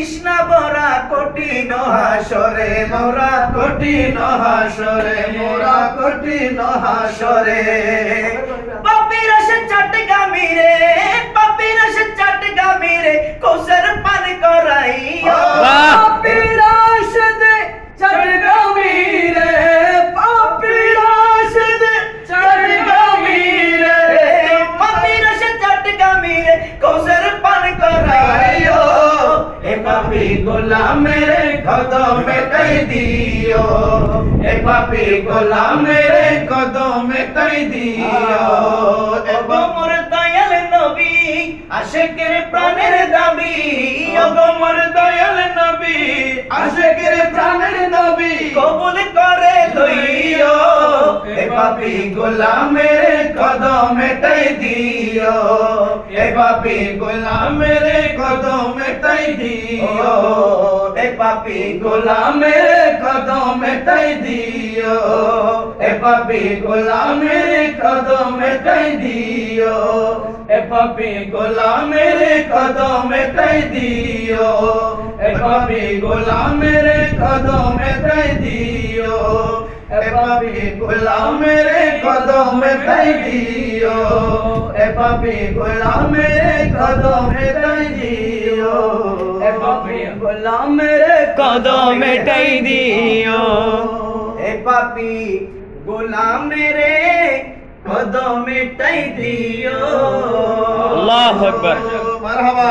তৃষ্ণা ভরা কঠিন হাসরে মোরা কঠিন হাসরে মোরা কঠিন হাসরে পাপীর সে চটগামি রে পাপীর সে চটগামি রে কৌশল পান করাইও পাপীর সে চটগামি রে পাপীর সে চটগামি রে পাপীর সে চটগামি রে কৌশল পান করাইও এ পাপী গোলামের কদমে তাই দিও এ পাপী গোলামের কদমে তাই দিও ওগো মোর দয়াল নবী আশিকের প্রাণের দাবি ওগো মোর দয়াল নবী আশিকের প্রাণের দাবি কবুল করে লইও এ পাপী গোলামের কদমে তাই দিও এ পাপী গোলামের কদমে তাই দিও এ পাপী গোলামের কদমে তাই দিও এ পাপী গোলামের কদমে তাই দিও এ পাপী গোলামের কদমে তাই দিও এ পাপী গোলামের কদমে তাই দিও এ পাপী গোলামের কদমে তাই দিও এ পাপী গোলামের কদমে তাই দিও এ পাপী গোলামের কদমে তাই দিও এ পাপী গোলামের কদমে তাই দিও আল্লাহু আকবার মারহাবা